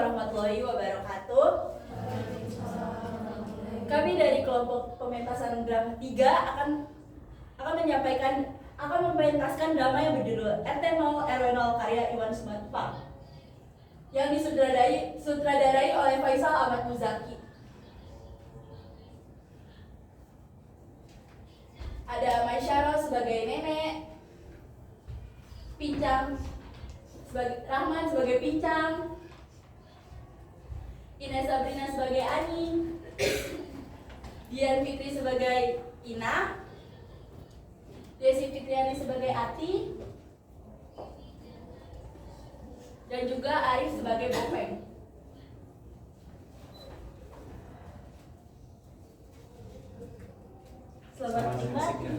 warahmatullahi wabarakatuh. Kami dari kelompok pementasan drama 3 akan mementaskan drama yang berjudul RT0 RW0 karya Iwan Sumatupang yang disutradarai oleh Faisal Ahmad Muzaki. Ada Maisyara sebagai nenek, Rahman sebagai Pincang, Ines Sabrina sebagai Ani, Dian Fitri sebagai Ina, Desi Fitriani sebagai Ati, dan juga Arif sebagai Bopeng. Selamat menikmati.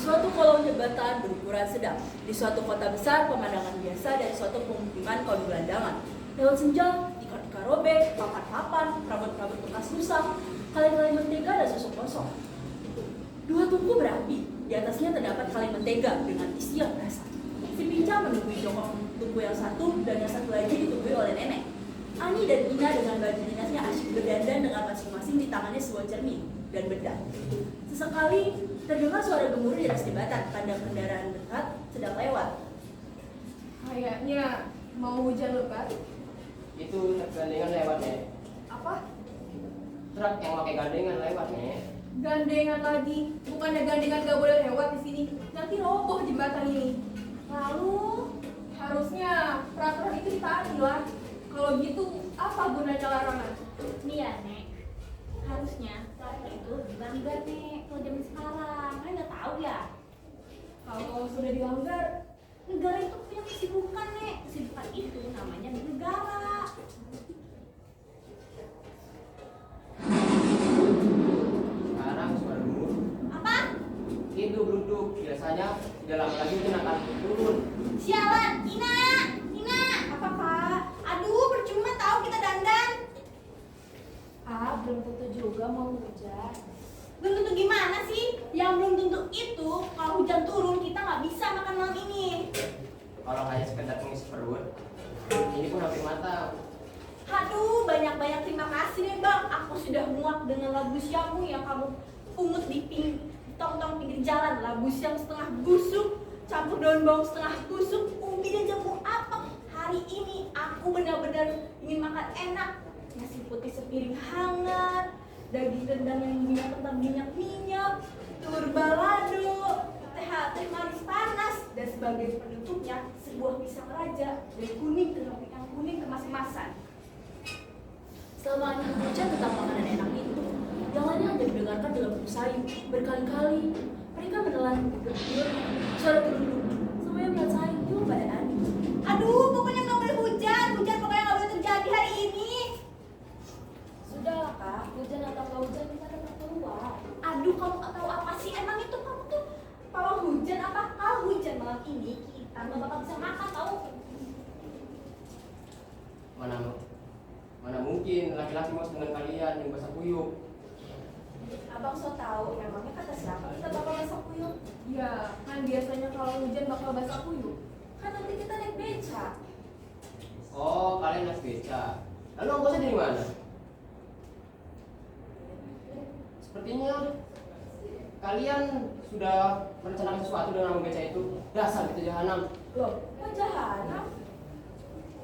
Suatu kolong jembatan berukuran sedang di suatu kota besar, pemandangan biasa dari suatu pemukiman kaum gelandangan. Lewat senja, ikan-ikan robek, papan-papan, perabot-perabot bekas rusak, kaleng-kaleng mentega dan susu kosong. Dua tungku berapi, di atasnya terdapat kaleng mentega dengan isi yang berasa. Si Pincang menunggui jongkok tungku yang satu dan yang satu lagi ditunggui oleh nenek. Ani dan Ina dengan baju dinasnya asyik berdandan dengan masing-masing di tangannya sebuah cermin dan bedak. Sesekali terdengar suara gemuruh di atas jembatan, tanda kendaraan dekat sedang lewat. Kayaknya mau hujan lebat. Itu truk gandengan lewat, Nek. Apa? Truk yang pakai gandengan lewat, Nek. Gandengan lagi. Bukannya gandengan gak boleh lewat di sini. Nanti roboh jembatan ini. Lalu harusnya peraturan itu ditaati lah. Kalau gitu apa gunanya larangan? Nih ya, Nek. Harusnya peraturan itu dilanggar, Nek. Kalau zaman sekarang, kan nggak tahu ya. Kalau sudah dilanggar, Negara itu punya kesibukan, Nek. Kesibukan itu namanya negara. Sekarang suara gemuruh. Apa? Itu beruduk. Biasanya tidak lama lagi hujan akan turun. Sialan, Ina! Ina! apa Kak? Aduh, percuma tahu kita dandan. Belum tentu juga mau hujan. Belum tentu gimana sih? Yang belum tentu itu kalau hujan turun kita nggak bisa makan malam ini. Kalau hanya sekedar mengisi perut, ini pun hampir matang. Aduh, banyak-banyak terima kasih nih Bang. Aku sudah muak dengan labu siammu yang kamu pungut di tong-tong pinggir jalan. Labu siam setengah busuk, campur daun bawang setengah busuk, umbi dan jambu apek. Hari ini aku benar-benar ingin makan enak. Nasi putih sepiring hangat, daging rendang yang minyak tentang minyak-minyak, telur balado, teh manis panas, dan sebagai penutupnya sebuah pisang raja dari kuning yang kuning kemasan. Selama Ani berbicara tentang makanan enak itu, yang lainnya hanya mendengarkan dalam perusahaan berkali-kali. Mereka menelan berdua, suara berunduk. Semuanya melihat saya juga pada Ani. Aduh, pokoknya nggak boleh hujan pokoknya nggak boleh terjadi hari ini. Sudahlah Kak, hujan atau nggak hujan kita tetap keluar. Aduh, kamu nggak tahu apa sih? Emang itu kamu tuh pawang hujan apa? Kalau hujan malam ini kita nggak bakal bisa makan tahu? Mana mungkin laki-laki mau dengan kalian yang basah kuyup. Abang so tahu, emangnya kata siapa kita bakal basah kuyup? Ya, kan biasanya kalau hujan bakal basah kuyup. Kan nanti kita naik beca. Oh, kalian naik beca. Lalu ongkosnya dari mana? Sepertinya kalian sudah merencanakan sesuatu dengan abang beca itu. Dasar gitu jahanam. Loh, kok jahanam?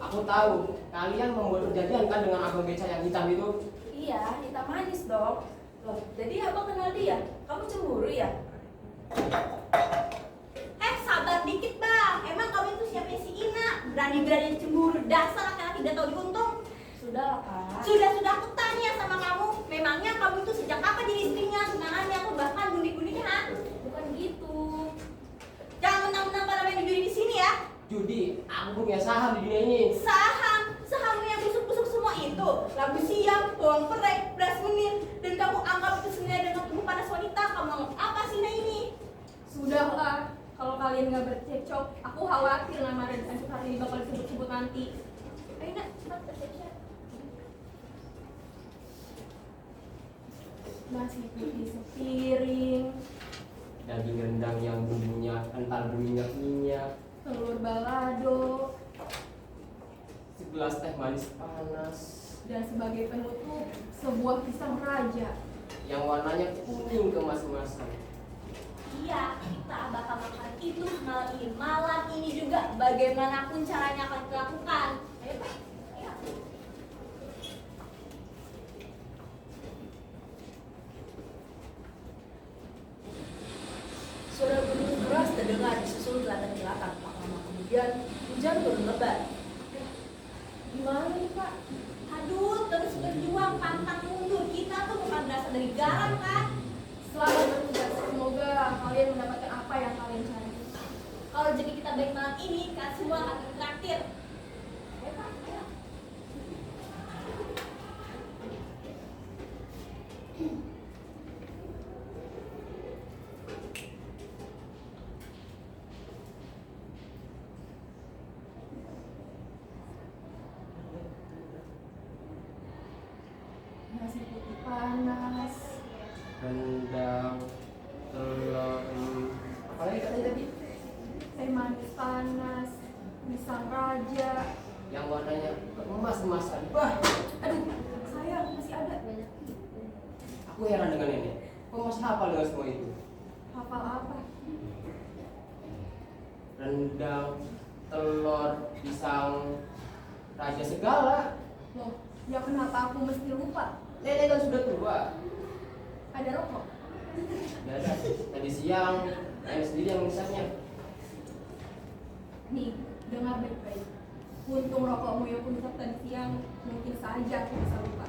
Aku tahu kalian membuat perjanjian kan dengan abang beca yang hitam itu. Iya, hitam manis dong. Loh, jadi abang kenal dia? Kamu cemburu ya? Sabar dikit bang. Emang kamu itu siapa si Ina? Berani-berani cemburu. Dasar laki-laki gak tau diuntung. Sudah Kak. Sudah aku tanya sama kamu. Memangnya kamu itu sejak kapan jadi istrinya? Tunangannya aku bahkan bunik-buniknya. Bukan gitu. judi, aku punya saham di dunia ini. Sahammu yang busuk-busuk semua itu, labu siam, bawang perai, beras menir, dan kamu anggap itu senilai dengan tubuh panas wanita. Kamu anggap apa sih Nah ini? Sudahlah, kalau kalian nggak bercekcok, aku khawatir nama Raden Ansukarni ini bakal disebut-sebut nanti. Ayo nak, cepat bersiap-siap. Nasi putih sepiring, Daging rendang yang bumbunya kental berminyak-minyak, telur balado, segelas teh manis panas dan sebagai penutup sebuah pisang raja. yang warnanya kuning kemas-kemasan. Iya, kita bakal makan itu malam ini juga. Bagaimanapun caranya akan kita lakukan. Ayo Pak, ayo. Suara gunung keras terdengar disusul kilatan-kilatan. Tak lama kemudian hujan turun lebat. Gimana nih Pak? Aduh, terus berjuang pantang mundur. Kita tuh bukan berasal dari garam kan? Selamat bertugas. Semoga kalian mendapatkan apa yang kalian cari. Kalau jadi kita baik malam ini, kan semua akan traktir. Ayo Pak, ayo. Nasi putih panas, Rendang, telur, apa lagi katanya tadi? teh manis panas, pisang raja. Yang warnanya emas-emasan. Wah, Aduh, sayang masih ada. aku heran dengan ini. Kok masih hafal dengan semua itu? Hafal apa? Rendang, telur, pisang, raja segala. Loh, ya kenapa aku mesti lupa? Nenek kan sudah tua. Ada rokok. Gak ada. Tadi siang, nenek sendiri yang misalnya. Nih, dengar baik-baik. Untung rokokmu yang aku hisap tadi siang, mungkin saja aku bisa lupa.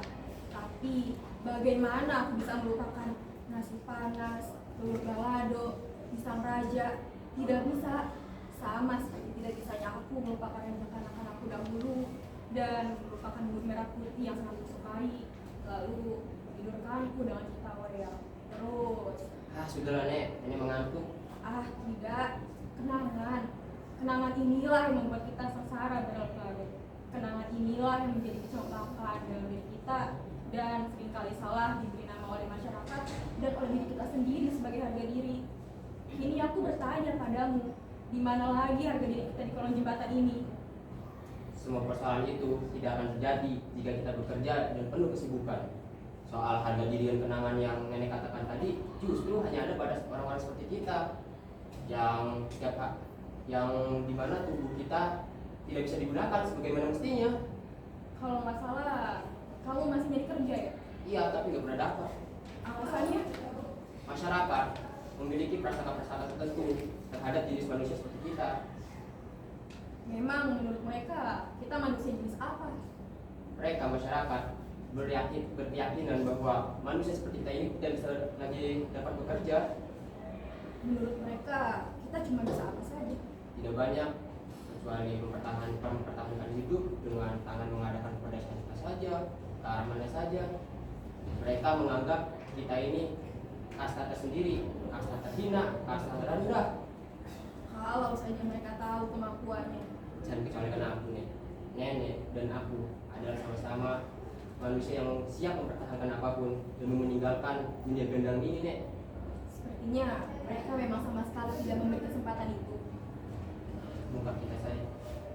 Tapi, bagaimana aku bisa melupakan nasi panas, telur balado, pisang raja? Tidak bisa. Sama seperti tidak bisanya aku melupakan anak-anak aku dahulu dan melupakan bubur merah putih yang sangat kusukai. Lalu tidurkanku dengan cita yang terus. Ah, sudahlah Nek, nenek mengantuk. Ah, tidak. Kenangan. Kenangan inilah yang membuat kita sengsara berlarut-larut. Kenangan inilah yang menjadi kecompakan dalam diri kita dan seringkali salah diberi nama oleh masyarakat dan oleh diri kita sendiri sebagai harga diri. Kini aku bertanya padamu, di mana lagi harga diri kita di kolong jembatan ini? Semua persoalan itu tidak akan terjadi jika kita bekerja dan penuh kesibukan. Soal harga diri dan kenangan yang nenek katakan tadi justru hanya ada pada orang-orang seperti kita yang dimana tubuh kita tidak bisa digunakan sebagaimana mestinya. Kalau nggak salah, kamu masih nyari kerja ya? Iya, tapi nggak pernah dapat. Alasannya? Masyarakat memiliki prasangka-prasangka tertentu terhadap jenis manusia seperti kita. Memang menurut mereka, kita manusia jenis apa? Mereka masyarakat berkeyakinan bahwa manusia seperti kita ini tidak bisa lagi dapat bekerja. Menurut mereka, kita cuma bisa apa saja? Tidak banyak kecuali mempertahankan hidup dengan tangan mengadakan kepada kita saja, ke arah mana saja. Mereka menganggap kita ini kasta tersendiri, kasta terhina, kasta terendah. Kalau saja mereka tahu kemampuannya. Jangan kecualikan aku nih, nenek dan aku adalah sama-sama manusia yang siap mempertahankan apapun demi meninggalkan dunia gendang ini, Nek. Sepertinya mereka memang sama sekali tidak memberi kesempatan itu. Muka kita saja,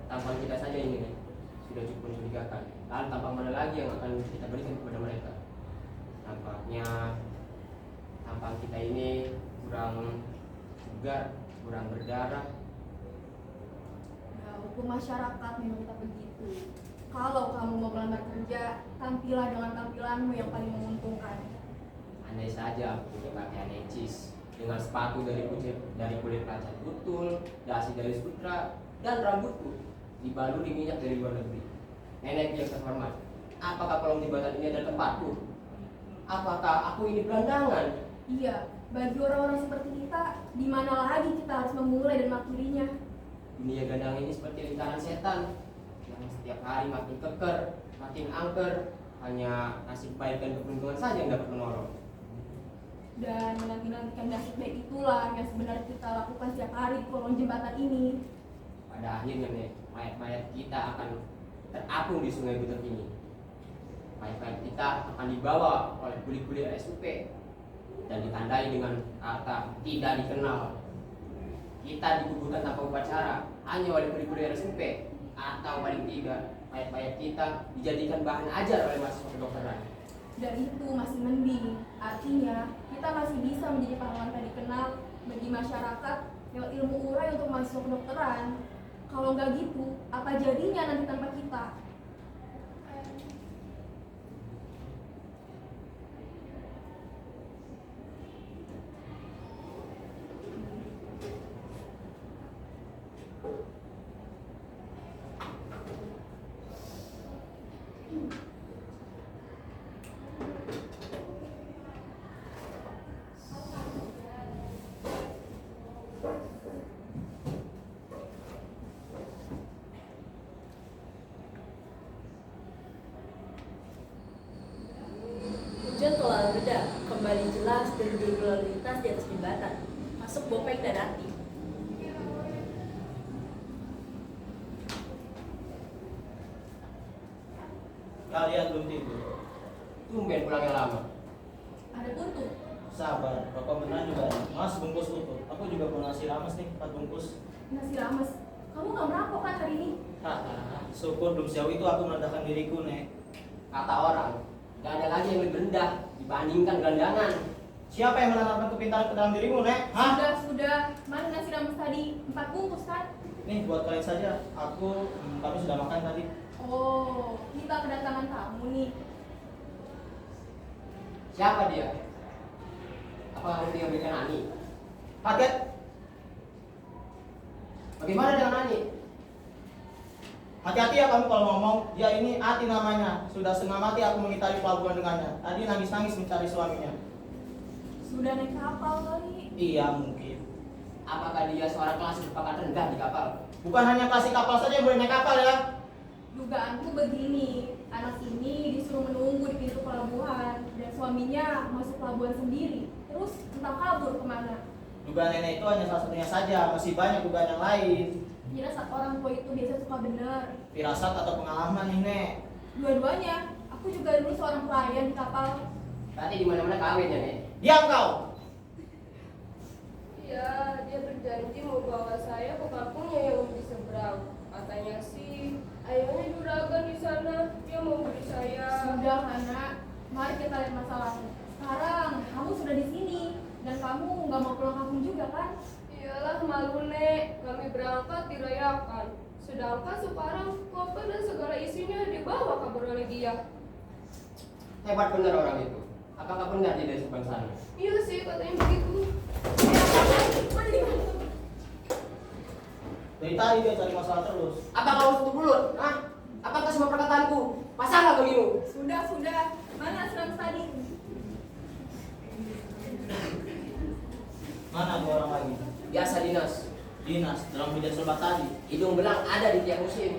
tampang kita saja ini, Nek, sudah cukup mencurigakan. Lalu tampang mana lagi yang akan kita berikan kepada mereka? Tampaknya tampang kita ini kurang segar, kurang berdarah. Nah, hukum masyarakat meminta begitu. Kalau kamu mau melamar kerja, tampillah dengan tampilanmu yang paling menguntungkan. Andai saja aku punya pakaian necis dengan sepatu dari kulit kaca betul, dasi dari sutra, dan rambutku dibaluri minyak dari luar negeri. Nenek yang terhormat, apakah kolong jembatan ini ada tempatku? Apakah aku ini gelandangan? Iya, bagi orang-orang seperti kita, di mana lagi kita harus memulai dan mengakhirinya? Dunia gandangan ini seperti lingkaran setan yang setiap hari makin keker, makin angker. Hanya nasib baik dan keberuntungan saja yang dapat menolong. Dan menanti-nantikan nasib baik itulah yang sebenarnya kita lakukan setiap hari di kolong jembatan ini. Pada akhirnya nih, mayat-mayat kita akan terapung di sungai Butek ini. Mayat-mayat kita akan dibawa oleh kulit-kulit RSUP dan ditandai dengan kata tidak dikenal. Kita dikuburkan tanpa upacara hanya oleh kulit-kulit RSUP, atau paling tidak mayat-mayat kita dijadikan bahan ajar oleh mahasiswa kedokteran. Dan itu masih mending. Artinya kita masih bisa menjadi pahlawan tak dikenal bagi masyarakat lewat ilmu urai untuk mahasiswa kedokteran. Kalau nggak gitu, apa jadinya nanti tanpa kita? Hujan telah reda, kembali jelas dan berlalu lintas di atas jembatan. Masuk Bopeng dan Ati. Kalian belum tidur? Tumben pulangnya lama. Ada puntung. Sabar, Bapak beneran juga ada. Mas, bungkus utuh. Aku juga mau nasi rames nih, 4 bungkus. Nasi rames. Kamu nggak merampok kan hari ini? Hahaha, syukur belum sejauh itu aku merendahkan diriku, Nek. Kata orang, gak ada lagi yang lebih rendah dibandingkan gelandangan. Siapa yang menanamkan kepintaran ke dalam dirimu, Nek? Hah? Sudah. Mana nasi rames tadi? 4 bungkus kan? Nih, buat kalian saja. Kami sudah makan tadi. Oh, kita kedatangan tamu nih. Siapa dia? Apa kamu tinggal berikan Ani? Kaget? Bagaimana dengan Ani? Hati-hati ya kamu kalau ngomong. Dia ini Ati namanya. Sudah setengah mati aku mengitari pelabuhan dengannya. Tadi nangis-nangis mencari suaminya. Sudah naik kapal kali. Iya, mungkin. Apakah dia seorang kelas berpangkat rendah di kapal? Bukan hanya kasih kapal saja yang boleh naik kapal ya. Dugaanku begini, anak ini disuruh menunggu di pintu pelabuhan dan suaminya masuk pelabuhan sendiri. Terus entah kabur kemana. Dugaan nenek itu hanya salah satunya saja. Masih banyak dugaan yang lain. Kira saat orang tua itu biasa suka bener. Firasat atau pengalaman nih, Nek. Dua-duanya, aku juga dulu seorang pelayan di kapal. Berarti di mana-mana kawin ya, Nek? Diam kau! Iya, dia berjanji mau bawa saya ke kampungnya yang di seberang. Katanya sih, ayahnya juragan di sana, dia mau beli saya. Sudah, anak. Mari kita lihat masalahnya. Sekarang kamu sudah di sini dan kamu nggak mau pulang kampung juga kan? Iyalah malu Nek, kami berangkat dirayakan. Sedangkan sekarang koper dan segala isinya dibawa kabur oleh dia. Hebat benar orang itu. Apakah benar dia dari seberang sana? Iya sih, katanya begitu. Dari tadi dia cari masalah terus. Apa kau tutup mulut? Hah? Apakah semua perkataanku? Masalah bagimu? Sudah. Mana serang tadi? Mana dua orang lagi? Biasa dinas. Dinas, dalam hujan serba tadi. Hidung belang ada di tiap musim.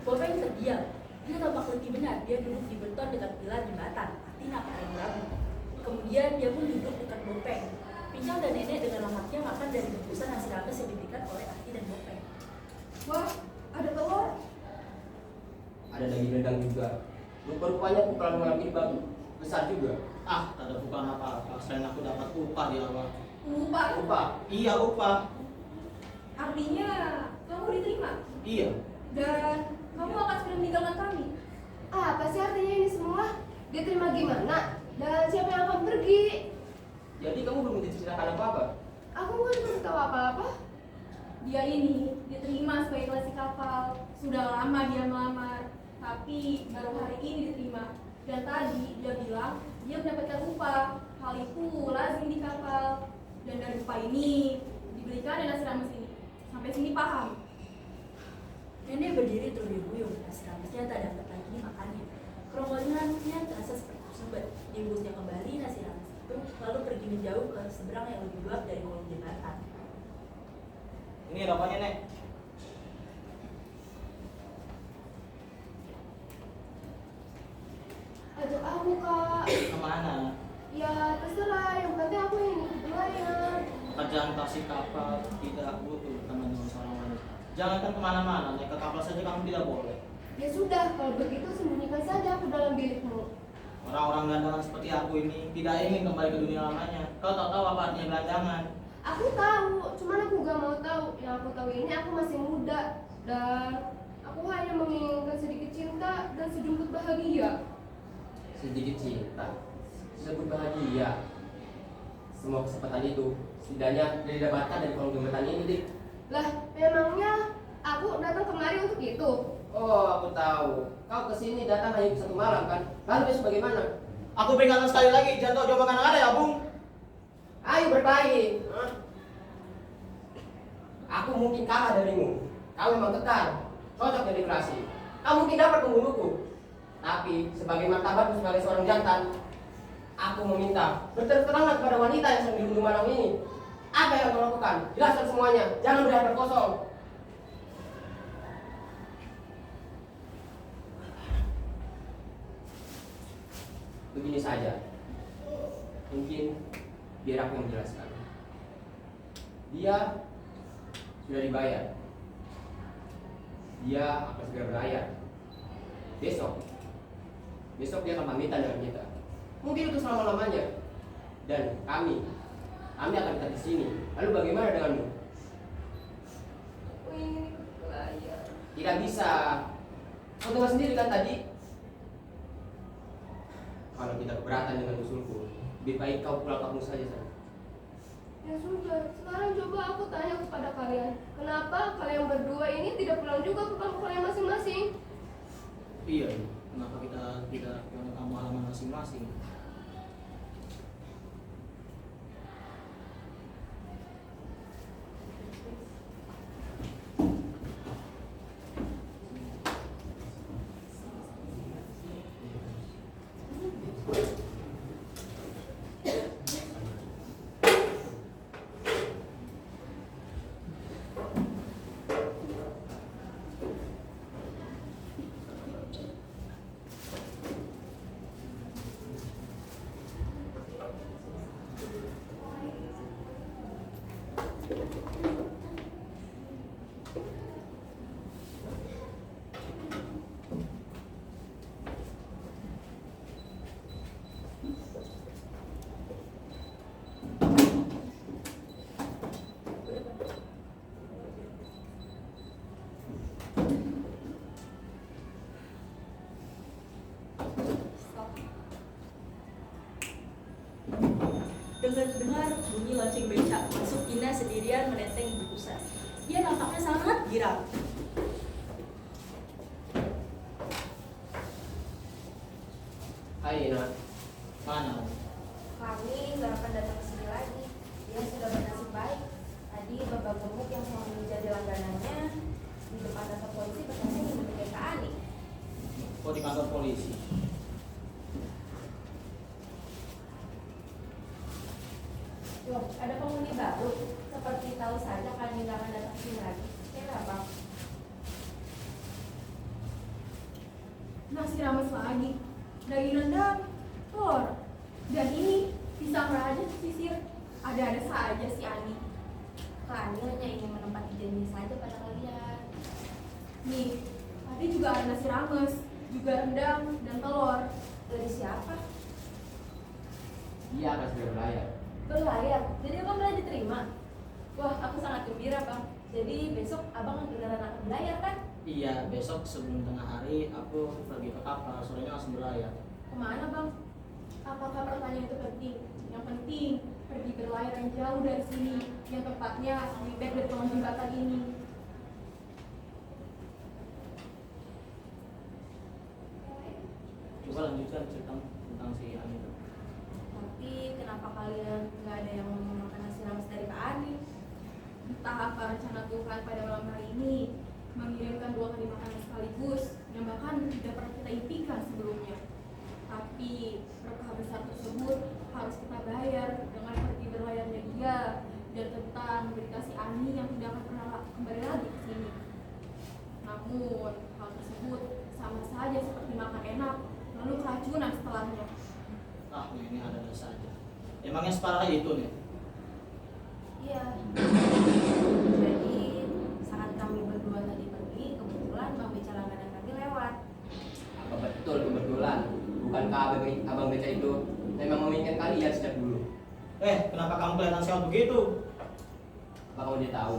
Bopeng terdiam. Dia tampak lebih benar. Dia duduk di beton dekat pilar jembatan. Ati nampak ragu. Kemudian dia pun duduk dekat Bopeng. Pincang dan Nenek dengan lahapnya makan dari bungkusan nasi rames yang diberikan oleh Ati dan Bopeng. Wah, ada telur. Ada daging rendang juga. Rupa-rupanya pukulan malam ini bagus. Besar juga. Ah, tak ada bukan apa-apa. Selain aku dapat upah di awal. Upah. Iya, upah. Artinya kamu diterima Iya. dan kamu akan segera meninggalkan kami. Apa sih artinya ini semua? Diterima gimana? Dan siapa yang akan pergi? Jadi kamu belum diceritakan apa-apa? Aku bukan belum tahu apa-apa. Dia ini diterima sebagai kelas di kapal. Sudah lama dia melamar, tapi baru hari ini diterima. Dan tadi dia bilang dia mendapatkan upah. Hal itu lazim di kapal. Dan dari upah ini diberikan nasi rames ini. Sampai sini paham? Nenek berdiri terhuyung-huyung. Nasi ramesnya tak dapat lagi dimakannya. Kerongkongannya terasa seperti tersumbat. Dibungkusnya kembali nasi rames itu, lalu pergi menjauh ke seberang yang lebih gelap dari kolong jembatan. Ini rokoknya, Nek. Ajak aku kak. Kemana? Ya terserah, yang penting aku yang ikut berlayar. Kerjaan taksi kapal tidak butuh teman dengan seorang wanita. Jangankan kemana-mana, naik ke kapal saja kamu tidak boleh. Ya sudah, kalau begitu sembunyikan saja aku dalam bilikmu. Orang-orang gelandangan seperti aku ini tidak ingin kembali ke dunia lamanya. Kau tak tahu apa artinya gelandangan? Aku tahu, cuman aku gak mau tahu. Yang aku tahu ini aku masih muda dan aku hanya menginginkan sedikit cinta dan sejumput bahagia. Sedikit cinta, sebut bahagia. Semua kesempatan itu setidaknya didapatkan dari kolong jembatan ini, Dik. Lah, memangnya aku datang kemari untuk itu? Oh, aku tahu. Kau kesini datang hanya satu malam kan? Lalu besok bagaimana? Aku peringatkan sekali lagi, jangan tahu jawab anak ada ya, Bung. Ayo berkelahi. Hah? Aku mungkin kalah darimu. Kau memang kekar, cocok jadi klasik. Kau mungkin dapat membunuhku. Tapi sebagai martabatku sebagai seorang jantan, aku meminta berterus teranglah kepada wanita yang sedang dibunuh malam ini. Apa yang kau lakukan? Jelaskan semuanya. Jangan berhadapan kosong. Begini saja. Mungkin biar aku yang menjelaskan. Dia sudah dibayar. Dia akan segera berlayar. Besok dia akan pamitan dengan kita. Mungkin itu selama-lamanya. Dan kami akan tetap di sini. Lalu bagaimana denganmu? Aku ingin ikut berlayar. Tidak bisa. Kau dengar sendiri kan tadi? Kalau kita keberatan dengan usulku, lebih baik kau pulang kampung saja. Ya sudah, sekarang coba aku tanya kepada kalian. Kenapa kalian berdua ini tidak pulang juga ke kampung kalian masing-masing? Iya, kenapa kita tidak pulang ke kampung halaman masing-masing? Dengar-dengar bunyi lonceng beca, masuk Ina sendirian menenteng bungkusan. Dia nampaknya sangat girang. Hai Ina. Mana? Kami nggak akan datang ke sini lagi. Dia sudah bernasib baik. Tadi babak gemuk yang selalu menjadi langganannya di depan kantor polisi bertanya dengan Kak Ani. Kok di kantor polisi? Loh, ada penghuni baru. Seperti tahu saja kami nggak akan datang ke sini lagi. Kenapa? Nasi rames lagi, daging rendang, telur, dan ini pisang raja sisir. Ada-ada saja si Ani. Kak Ani hanya ingin menempati janji saja pada kalian. Nih, tadi juga ada nasi rames, juga rendang dan telur. Dari siapa? Dia akan segera berlayar. Berlayar. Jadi abang benar diterima. Wah, aku sangat gembira bang. Jadi besok abang beneran akan berlayar kan? Iya, besok sebelum tengah hari aku pergi ke kapal, sorenya langsung berlayar. Kemana bang? Apakah pertanyaan itu penting? Yang penting pergi berlayar yang jauh dari sini, yang tepatnya lebih baik dari kolong jembatan ini. Coba lanjutkan cerita tentang si Ani itu. Tapi kenapa kalian nggak ada yang mau makan nasi rames dari Kak Ani? Entah apa rencana Tuhan pada malam hari ini mengirimkan 2 kali makanan sekaligus yang bahkan tidak pernah kita impikan sebelumnya. Tapi berkah besar tersebut harus kita bayar dengan pergi berlayarnya dia dan tentang berita si Ani yang tidak akan pernah kembali lagi ke sini. Namun, hal tersebut sama saja seperti makan enak, lalu keracunan setelahnya. Ah, ini ada saja. Emangnya separah itu nih? Iya. Jadi saat kami berdua tadi pergi, kebetulan Bang Beca langganan kami lewat. Apa betul kebetulan? Bukankah abang beca itu memang menginginkan kalian sejak dulu? Kenapa kamu kelihatan sehat begitu? Apa kamu tidak tahu?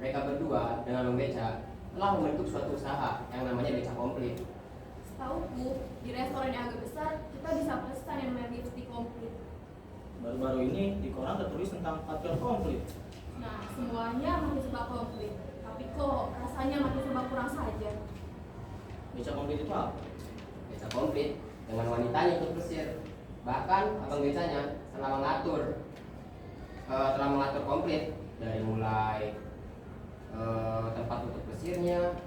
Mereka berdua dengan abang beca telah membentuk suatu usaha yang namanya Beca Komplit. Setauku, di restoran yang agak besar, kita bisa pesan yang namanya lipstick komplit. Baru-baru ini di koran tertulis tentang patriot komplit. Nah, semuanya makin serba komplit. Tapi kok rasanya makin serba kurang saja. Beca komplit itu apa? Beca Komplit dengan wanitanya ikut bersih. Bahkan abang becanya telah mengatur komplit dari mulai tempat untuk bersihnya,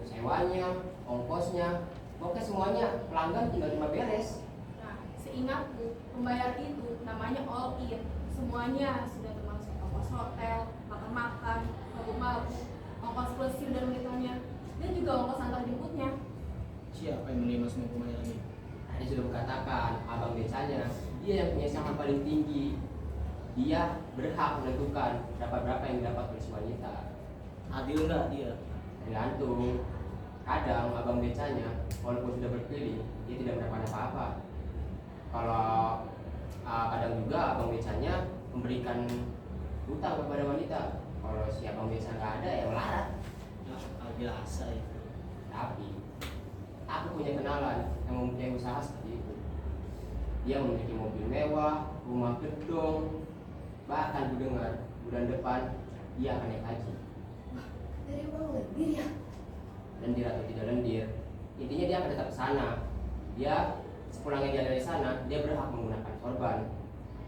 sewanya, ongkosnya, pokoknya semuanya pelanggan tinggal cuma beres. Nah, seingatku, pembayar itu namanya all in. Semuanya sudah termasuk ongkos hotel, makan-makan, mabuk-mabuk, ongkos plesir dan wanitanya, dan juga ongkos antar jemputnya. Siapa yang menerima semua pembayaran ini? Tadi sudah berkatakan abang becanya dia yang punya saham paling tinggi. Dia berhak menentukan berapa yang didapat oleh si wanita. Adil nggak dia? Tergantung. Kadang abang becanya walaupun sudah berkeliling dia tidak mendapat apa-apa. Kalau kadang juga abang becanya memberikan hutang kepada wanita. Kalau si abang beca nggak ada ya melarat. Nah, biasa itu. Tapi aku punya kenalan yang mempunyai usaha seperti itu. Dia memiliki mobil mewah, rumah gedung, bahkan ku dengar bulan depan dia akan naik haji. Dari uang lendir ya? Lendir atau tidak lendir, intinya dia akan tetap ke sana. Dia sepulangnya dia dari sana, dia berhak menggunakan sorban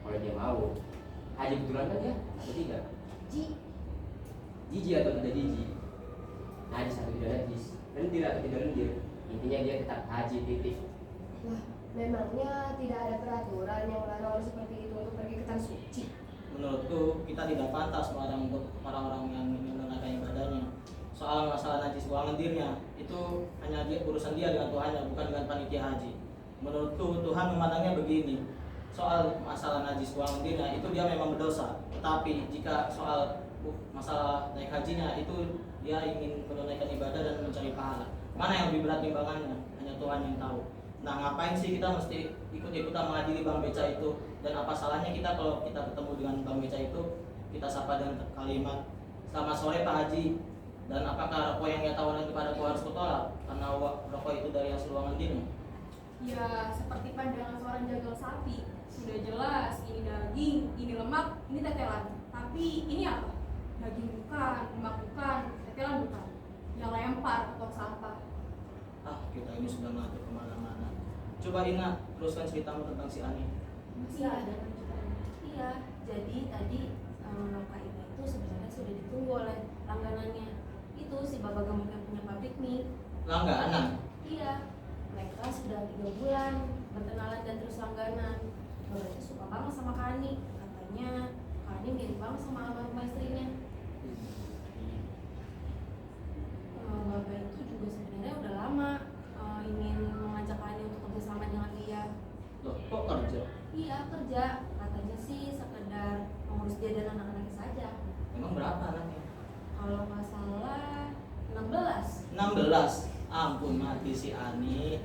kalau dia mau. Haji betulan kan dia atau tidak? Jiji atau tidak jiji, najis atau tidak najis, lendir atau tidak lendir, intinya dia tetap haji titik. Wah, memangnya tidak ada peraturan yang melarang seperti itu untuk pergi ke tanah suci? Menurutku kita tidak pantas melarang untuk orang-orang yang menunaikan ibadahnya. Soal masalah najis uang lendirnya itu hanya urusan dia dengan Tuhannya, bukan dengan panitia haji. Menurutku Tuhan memandangnya begini. Soal masalah najis uang lendirnya itu dia memang berdosa. Tetapi jika soal masalah naik hajinya itu dia ingin menunaikan ibadah dan mencari pahala. Mana yang lebih berat timbangannya? Hanya Tuhan yang tahu. Nah, ngapain sih kita mesti ikut-ikutan mengadili Bang Beca itu? Dan apa salahnya kita kalau kita ketemu dengan Bang Beca itu, kita sapa dengan kalimat selamat sore Pak Haji. Dan apakah rokok yang ia tawarkan kepadaku harus kutolak karena rokok itu dari hasil uang lendirnya? Ya, seperti pandangan seorang jagal sapi. Sudah jelas, ini daging, ini lemak, ini tetelan. Tapi ini apa? Daging bukan, lemak bukan, tetelan bukan. Yang lempar ke tong sampah. Kita ini sudah mengatur kemana-mana. Coba ingat, teruskan ceritamu tentang si Ani. Masih ada lanjutannya. Iya, jadi tadi Kak Ina itu sebenarnya sudah ditunggu oleh langganannya. Itu si Bapak Gemuk yang punya pabrik mie. Langganan? Iya, mereka sudah 3 bulan berkenalan dan terus langganan. Bapaknya suka banget sama Kak Ani. Katanya Kak Ani mirip banget sama almarhumah istrinya. Bapak itu juga sebenarnya udah lama ingin mengajak Kak Ani untuk kerjasama dengan dia. Loh, kok kerja? Iya, kerja. Katanya sih sekedar mengurus dia dan anak-anaknya saja. Emang berapa anaknya? Kalau nggak salah 16. 16? Ampun, mati si Ani.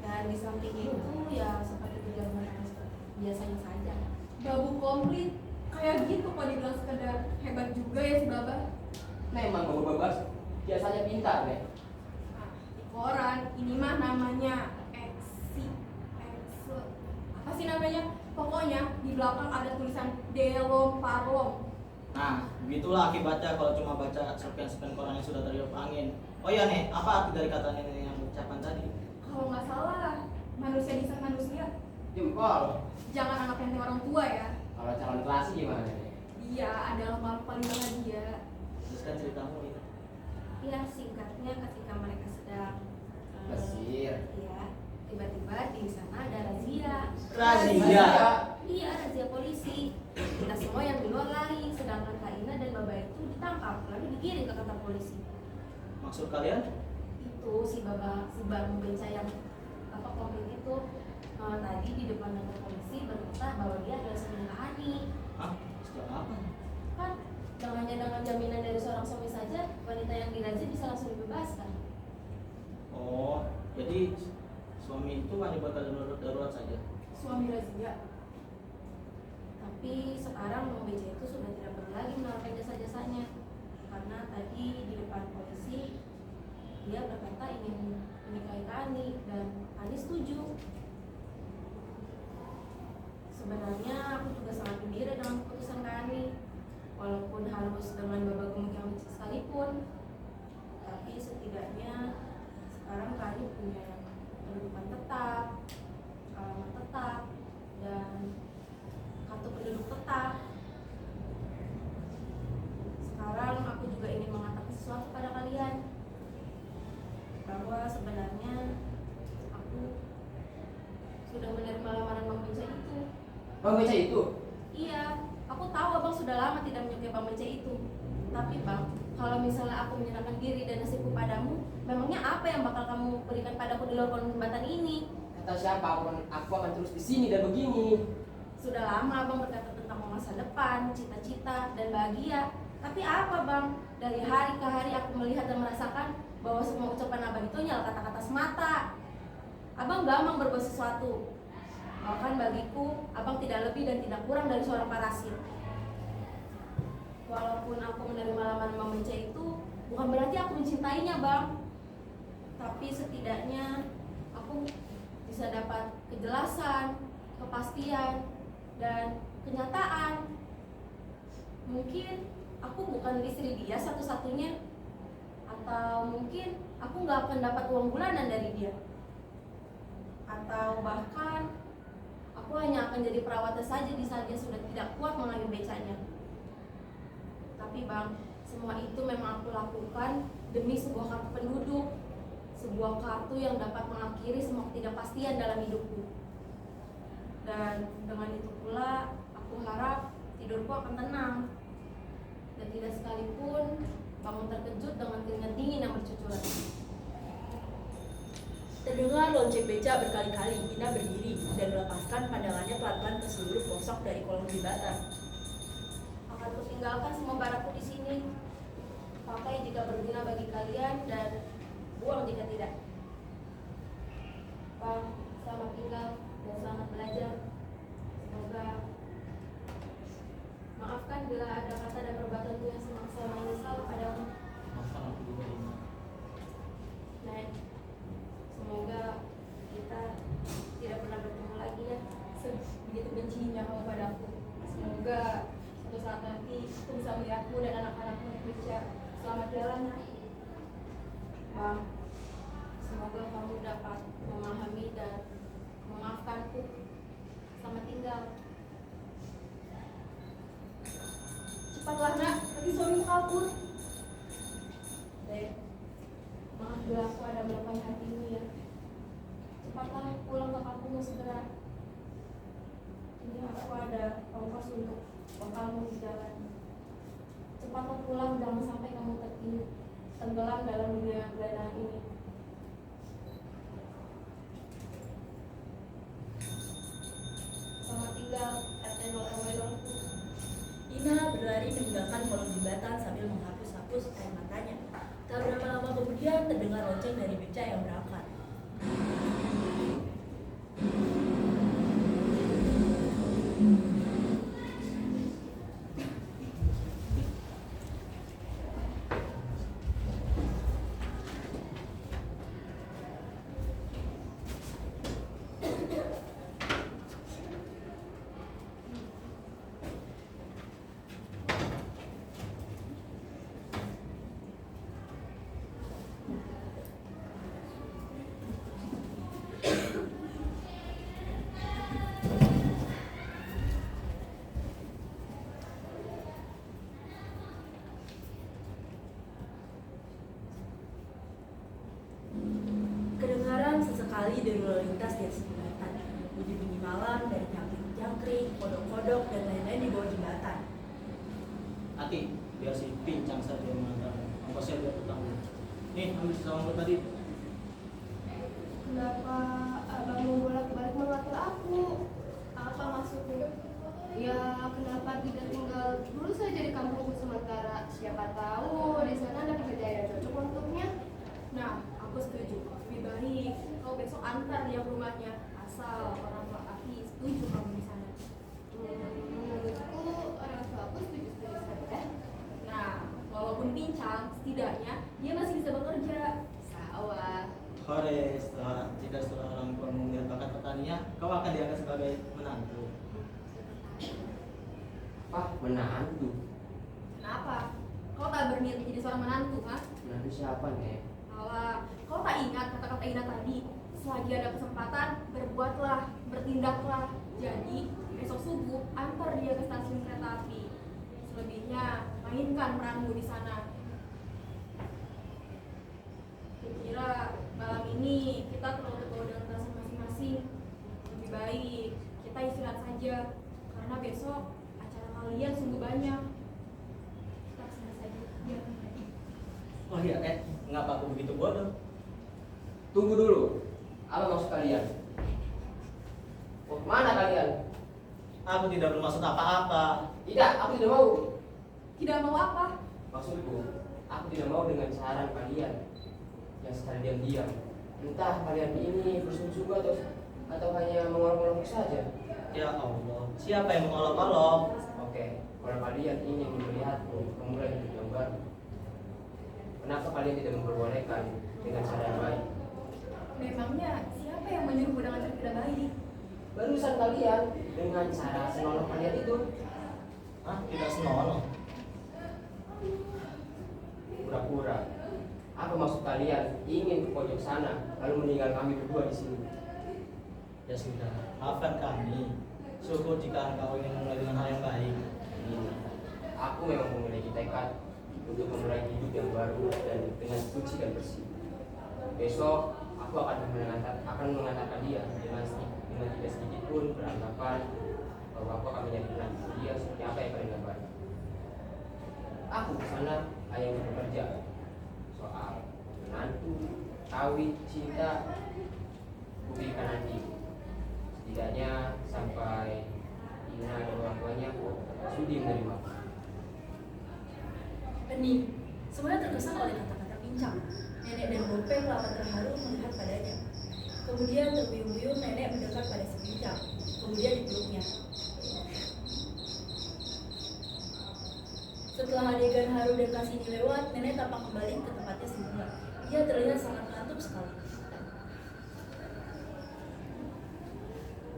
Dan di samping itu ya seperti kerja rumah tangga seperti biasanya saja. Babu komplit kayak gitu kok dibilang sekedar. Hebat juga ya si Baba. Memang bapak-bapak biasanya pintar deh. Nah, di koran ini mah namanya apa sih namanya? Pokoknya di belakang ada tulisan Delom Parlom. Nah, begitulah akibatnya kalau cuma baca cerpen-cerpen koran yang sudah tertiup angin. Oh iya nih, apa arti dari kata nenek yang ucapan tadi? Kalau nggak salah, manusia bisa manusia. Jempol. Jangan anggap enteng orang tua ya. Kalau calon klasik gimana nih? Dia adalah makhluk paling bahagia. Teruskan ceritamu itu. Ya singkatnya ketika mereka sedang Bersih. iya, tiba-tiba di sana ada razia. Razia? Iya, razia polisi. Kita semua yang di luar Maksud kalian? Itu si bang beca yang apa komplain itu tadi di depan kantor polisi berkata bahwa dia adalah suami Ani. Hah? Sejak kapan? Kan dengan jaminan dari seorang suami saja wanita yang dirazia bisa langsung dibebaskan. Oh, jadi suami itu hanya bakal darurat saja. Suami razia. Tapi sekarang Bang Beca itu sudah tidak perlu lagi menawarkan jasa-jasanya karena tadi di depan polisi dia berkata ingin menikahi Ani dan Ani setuju. Sebenarnya aku juga sangat gembira dengan keputusan Ani, walaupun harus dengan babak gemuk yang kecil sekalipun. Tapi setidaknya sekarang Ani punya kehidupan tetap, alamat tetap, dan kartu penduduk tetap. Sekarang aku juga ingin mengatakan sesuatu pada kalian bahwa sebenarnya aku sudah menerima lamaran Bang Beca itu. Bang Beca itu? Iya, aku tahu abang sudah lama tidak menyukai Bang Beca itu. Tapi bang, kalau misalnya aku menyerahkan diri dan nasibku padamu, memangnya apa yang bakal kamu berikan padaku di luar kolong jembatan ini? Kata siapa? Aku akan terus di sini dan begini. Sudah lama abang berkata tentang masa depan, cita-cita, dan bahagia. Tapi apa bang? Dari hari ke hari aku melihat dan merasakan bahwa semua ucapan abang itu hanyalah kata-kata semata. Abang gampang berbuat sesuatu. Bahkan bagiku, abang tidak lebih dan tidak kurang dari seorang parasit. Walaupun aku menerima lamaran Bang Beca itu, bukan berarti aku mencintainya bang. Tapi setidaknya aku bisa dapat kejelasan, kepastian, dan kenyataan. Mungkin aku bukan istri dia satu-satunya, atau mungkin aku nggak akan dapat uang bulanan dari dia, atau bahkan aku hanya akan jadi perawatnya saja di saat dia sudah tidak kuat mengayu becanya. Tapi bang, semua itu memang aku lakukan demi sebuah kartu penduduk, sebuah kartu yang dapat mengakhiri semua ketidakpastian dalam hidupku. Dan dengan itu pula, aku harap tidurku akan tenang dan tidak sekalipun bangun terkejut dengan keringat dingin yang bercucuran. Terdengar lonceng beca berkali-kali. Ina berdiri dan melepaskan pandangannya pelan-pelan ke seluruh pelosok dari kolong jembatan. Akan kutinggalkan semua barangku di sini. Pakai jika berguna bagi kalian dan buang jika tidak. Bang, selamat tinggal dan selamat belajar. Semoga maafkan bila ada kata dan perbuatanku yang selama ini salah padamu. Maafkan aku juga ini. Nek, semoga kita tidak pernah bertemu lagi ya. Begitu bencinya kamu padaku. Semoga suatu saat nanti aku bisa melihatmu dan anak-anakmu yang bisa selamat jalan. Bang, semoga kamu dapat memahami dan memaafkanku. Selamat tinggal. Cepatlah nak, nanti suamimu kabur. Dek, maaf bila aku ada melukai hatimu ya. Cepatlah pulang ke kampungmu segera. Ini aku ada ongkos untuk bekalmu di jalan. Cepatlah pulang, jangan sampai kamu tenggelam dalam dunia belanang ini. Selamat tinggal, RT 0 RW 0. Ina berlari meninggalkan kolong jembatan sambil menghapus-hapus air matanya. Tak berapa lama kemudian terdengar lonceng dari beca yang berangkat. Kedengaran sesekali dari lalu lintas di atas jembatan. Bunyi-bunyi malam dari jangkrik, kodok-kodok, dan lain-lain di bawah jembatan. Hati, biar si pincang saja mengantar. Ongkosnya biar bertanggung. Nih, ambil sisa mangkuk tadi. Kenapa abang mau bolak-balik mengatur aku? Apa maksudnya? Ya, kenapa tidak tinggal dulu saja di kampungku sementara? Siapa tahu di sana ada pekerjaan yang cocok untuknya. Nah, aku setuju. Lebih baik kau besok antar dia ke rumahnya. Asal orang tua Afi setuju kamu di sana. Menurutku orang tua aku setuju-setuju saja. Nah, walaupun pincang, setidaknya dia masih bisa bekerja. Sawah. Hore, setelah orang tua melihat bakat petaninya, kau akan diangkat sebagai menantu. Pak, menantu. Kenapa? Kau tak berniat menjadi seorang menantu, ha? Menantu siapa, Nek? Alah, kau tak ingat kata-kata Ina tadi? Selagi ada kesempatan, berbuatlah, bertindaklah. Jadi, besok subuh antar dia ke stasiun kereta api. Selebihnya, mainkan peranmu di sana. Kira malam ini kita terlalu terbawa dengan perasaan masing-masing. Lebih baik kita istirahat saja, karena besok acara kalian sungguh banyak. Kita kesana saja. Ya. Oh iya, mengapa aku begitu bodoh? Tunggu dulu. Apa maksud kalian? Oh, mana kalian? Aku tidak bermaksud apa-apa. Tidak, aku tidak mau. Tidak mau apa? Maksudku, aku tidak mau dengan saran kalian yang secara diam-diam. Entah kalian ini bersungguh-sungguh atau hanya mengolok-olok saja. Ya Allah, siapa yang mengolok-olok? Oke, kalau kalian ingin melihatku memulai hidup yang baru, kenapa kalian tidak memperbolehkan dengan cara yang baik? Memangnya siapa yang menyuruhmu dengan cara tidak baik? Barusan kalian dengan cara senonoh kalian itu. Hah, tidak senonoh. Pura-pura. Apa maksud kalian ingin ke pojok sana lalu meninggal kami berdua di sini? Ya sudah, maafkan kami. Syukur jika engkau ingin memulai dengan hal yang baik. Aku memang memiliki tekad untuk memulai hidup yang baru dan dengan suci dan bersih. Besok aku akan mengantarkan dia dengan tidak sedikit pun beranggapan bahwa aku akan menjadi menantu dia seperti apa yang kalian gambarkan. Aku ke sana hanya untuk bekerja. Soal menantu, kawin, cinta, buktikan nanti. Setidaknya sampai Ina dan orang tuanya sudi menerima. Hening. Semuanya terkesan oleh kata-kata pincang. Nenek dan Bopeng lama terharu melihat padanya. Kemudian terbuyung-buyung nenek mendekat pada si pincang. Kemudian dipeluknya. Setelah adegan haru dan kasih ini lewat, nenek tampak kembali ke tempatnya semula. Dia terlihat sangat ngantuk sekali.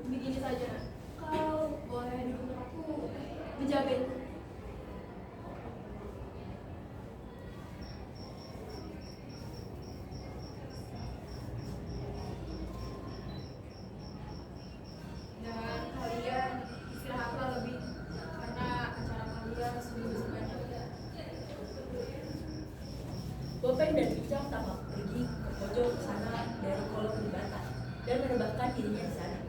Begini saja, kau boleh duduk aku menjaga itu. Dan kalian istirahatlah lebih, karena acara kalian sungguh banyak. Bopeng dan Pincang tampak pergi ke pojok sana dari kolong jembatan dan menebakkan dirinya di sana.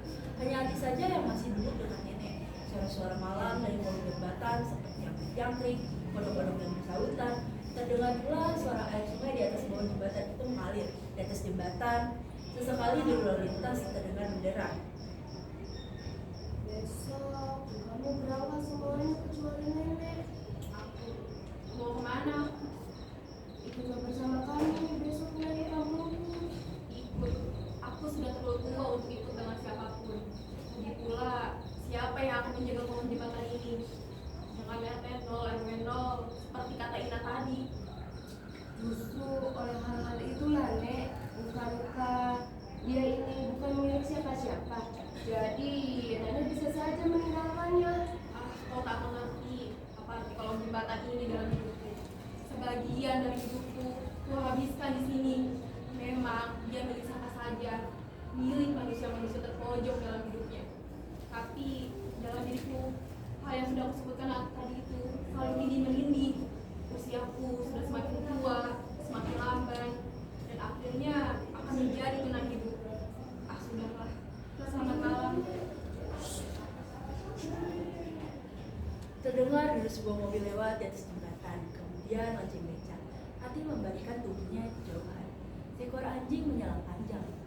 Hanya Ati saja yang masih duduk dengan nenek. Suara-suara malam dari kolong jembatan seperti yang jangkrik, kodok-kodok yang bersautan. Terdengar pula suara air sungai di atas bawah jembatan itu mengalir. Di atas jembatan, sesekali di lalu lintas terdengar menderak. Besok kamu berangkat semuanya kecuali nenek. Aku mau kemana? Ikutlah bersama kami besok dari kamu. Ikut. Aku sudah terlalu tua untuk ikut dengan siapapun. Lagi pula, siapa yang akan menjaga kolong jembatan ini? Jangan menol, seperti kata Ina tadi. Justru oleh hal-hal itulah Nek, bukankah dia ini bukan milik siapa-siapa. Jadi nenek bisa saja meninggalkannya. Kau tak mengerti apa arti kolong jembatan ini dalam hidupku. Sebagian dari hidupku ku habiskan di sini. Memang dia milik siapa saja, milik manusia-manusia terpojok dalam hidupnya. Tapi dalam diriku, hal yang sudah aku sebutkan tadi itu selalu menindih. Usiaku sudah semakin tua, semakin lamban, dan akhirnya akan menjadi tenang hidup. Sudahlah. Selamat malam. Terdengar dari sebuah mobil lewat di atas jembatan. Kemudian lonceng beca. Ati membalikan tubuhnya ke jauh hari. Seekor anjing menyalang panjang.